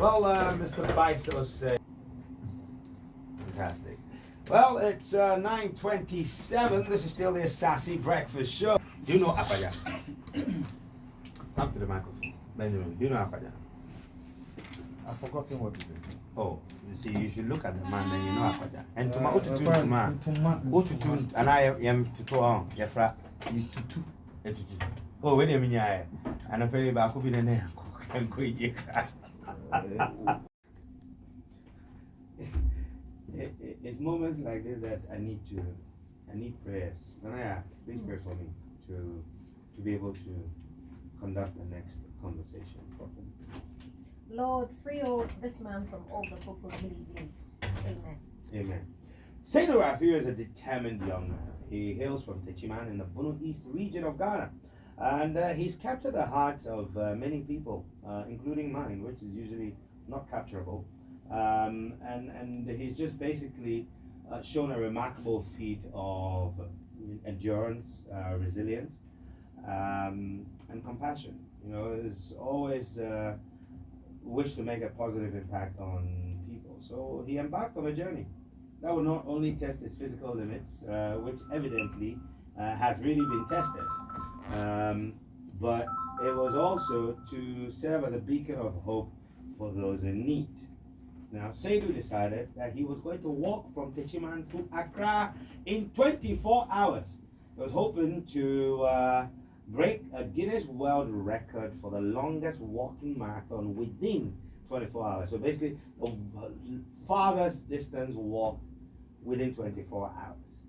Well, Mr. Bisos, fantastic. Well, it's 9:27. This is still the Assassi Breakfast Show. Do you know Apaja? Come to the microphone. Benjamin, do you know Apaja? I've forgotten what it is. Oh, you see, you should look at the man, then you know Apaja. And to my Ututun, and I am to on, Yafra, you tutu. Oh, wait a minute, and I pay back up in the name. It's moments like this that I need prayers. Nanaya, please pray for me to be able to conduct the next conversation properly. Lord, free all this man from all the book of believers. Amen. Amen. Seidu Rafiu is a determined young man. He hails from Techiman in the Bono East region of Ghana. And he's captured the hearts of many people, including mine, which is usually not capturable. And he's just basically shown a remarkable feat of endurance, resilience, and compassion. You know, he's always wished to make a positive impact on people. So he embarked on a journey that would not only test his physical limits, which evidently has really been tested, but it was also to serve as a beacon of hope for those in need. Now, Seidu decided that he was going to walk from Techiman to Accra in 24 hours. He was hoping to break a Guinness World Record for the longest walking marathon within 24 hours. So basically, the farthest distance walked within 24 hours.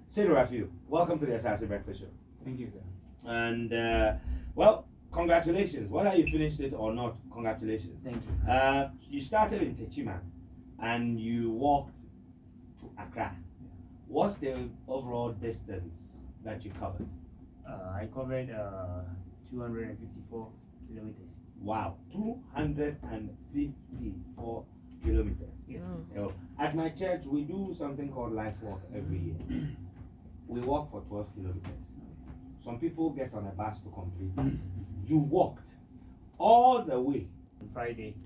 Seidu Rafiu, welcome to the Assassin Breakfast Show. Thank you, sir. And, well, congratulations. Whether you finished it or not, congratulations. Thank you. You started in Techiman and you walked to Accra. What's the overall distance that you covered? I covered 254 kilometers. Wow, 254 kilometers. Yes, So at my church, we do something called Life Walk every year. We walk for 12 kilometers. Some people get on a bus to complete it. You walked all the way. On Friday.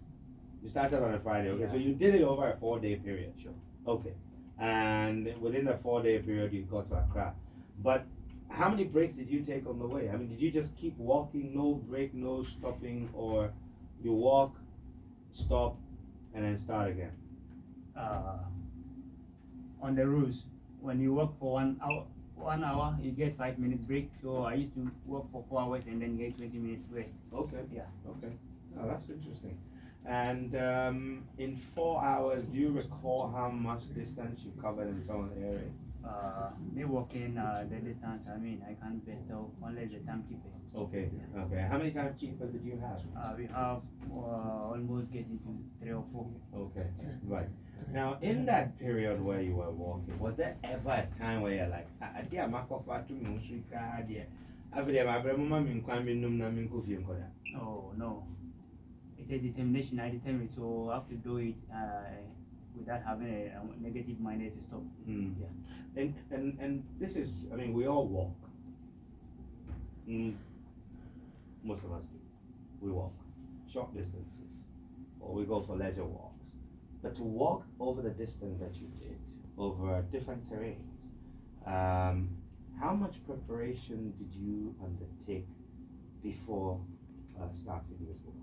You started on a Friday, okay? Yeah. So you did it over a 4-day period. Sure. Okay. And within the 4-day period, you got to Accra. But how many breaks did you take on the way? I mean, did you just keep walking, no break, no stopping, or you walk, stop, and then start again? On the rules, when you walk for 1 hour, you get 5-minute break. So I used to walk for 4 hours and then get 20 minutes rest. Okay. Yeah. Okay. Oh, that's interesting. And in 4 hours, do you recall how much distance you covered in some of the areas? Me walking the distance, I mean, I can't best tell unless the timekeepers. Okay. Yeah. Okay. How many timekeepers did you have? We have almost getting to 3 or 4. Okay. Right. Now, in that period where you were walking, was there ever a time where you're like, Oh no, it's a determination. I determined, so I have to do it without having a negative mind to stop. Yeah. And this is, I mean, we all walk. Most of us do. We walk short distances, or we go for leisure walks. But to walk over the distance that you did, over different terrains, how much preparation did you undertake before starting this walk?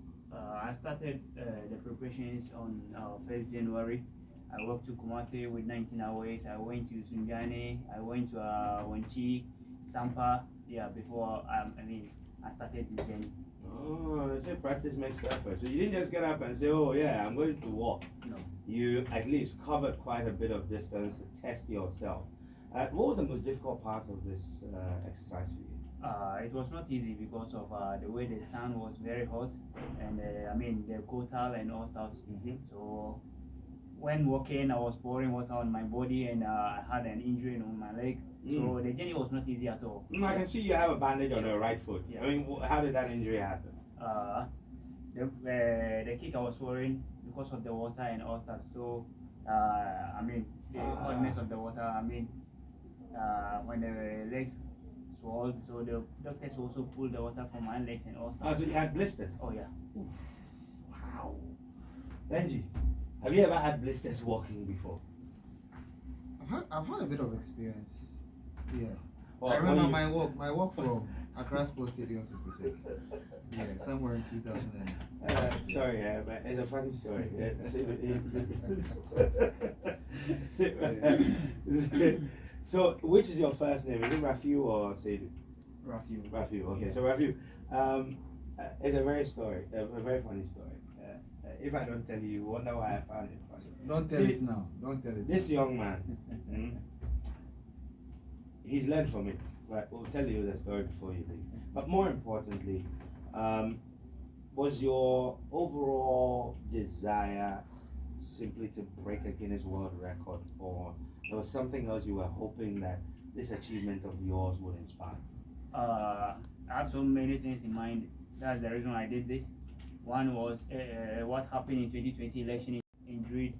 I started the preparations on 1st January. I walked to Kumasi with 19 hours. I went to Sunjani. I went to Wanchi, Sampa. Yeah, before I started this journey. Oh, they say practice makes perfect. So you didn't just get up and say, oh yeah, I'm going to walk. No. You at least covered quite a bit of distance to test yourself. What was the most difficult part of this exercise for you? It was not easy because of the way the sun was very hot and the coastal and all stuff. So when walking, I was pouring water on my body and I had an injury on my leg. So the journey was not easy at all. I can see you have a bandage on your right foot. Yeah. I mean, how did that injury happen? The kick I was wearing because of the water and all stuff. So the hotness of the water. When the legs swelled, so the doctors also pulled the water from my legs and all stuff. So you had blisters? Oh yeah. Oof. Wow. Benji, have you ever had blisters walking before? I've had a bit of experience. Yeah. Or- I or remember you- my walk from Accra Sports Stadium to Kusek. Yeah, somewhere in 2000. Sorry, but it's a funny story. So, which is your first name? Is it Rafiu or Seidu? Rafiu. Rafiu. Okay, Yeah. so Rafiu, it's a very funny story. If I don't tell you, you wonder why I found it funny. Don't tell See, it now. Don't tell it. This young man, he's learned from it. But we'll tell you the story before you leave. But more importantly, was your overall desire simply to break a Guinness World Record, or there was something else you were hoping that this achievement of yours would inspire? I have so many things in mind. That's the reason I did this. One was what happened in 2020 election in Dread.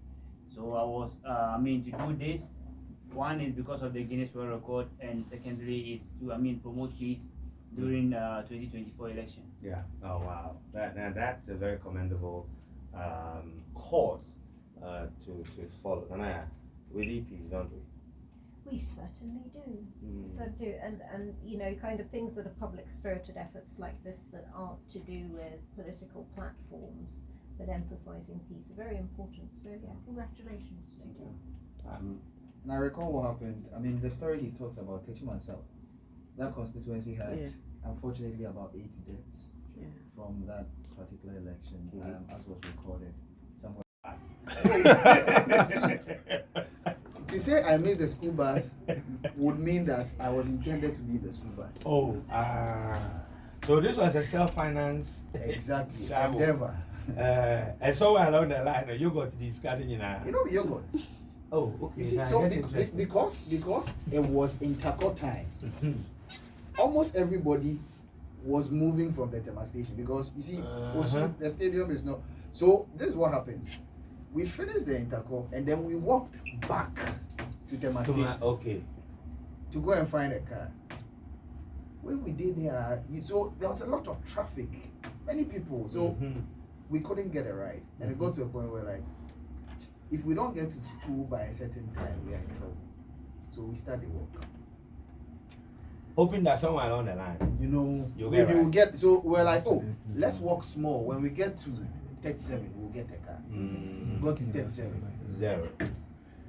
So I was, to do this. One is because of the Guinness World Record, and secondly is to, promote peace during 2024 election. Yeah. Oh wow. That's a very commendable cause to follow. And we need peace, don't we? We certainly do. And you know, kind of things that are public spirited efforts like this that aren't to do with political platforms but emphasizing peace are very important. So yeah, congratulations. Thank you. And I recall what happened. I mean, the story he talks about, Techiman South, that constituency had, unfortunately, about 8 deaths from that particular election, as was recorded somewhere. To say I missed the school bus would mean that I was intended to be the school bus. Oh, so this was a self-finance Exactly. travel. Endeavor. And somewhere along the line, you got discarding in a. You know yogurt. Oh, okay. You see, Now, so that's interesting. because it was interco time, almost everybody was moving from the Tema station because you see, the stadium is not. So this is what happened. We finished the interco and then we walked back to Tema station. Okay. To go and find a car. When we did there, so there was a lot of traffic, many people. So we couldn't get a ride, and it got to a point where like, if we don't get to school by a certain time, we are in trouble. So we start the walk. Hoping that somewhere along the line, You know, you'll maybe get we'll right. get. So we're like, oh, let's walk small. When we get to 37, we'll get a car. Go to 37. 0.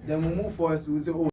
Then we move forward. We'll say, oh.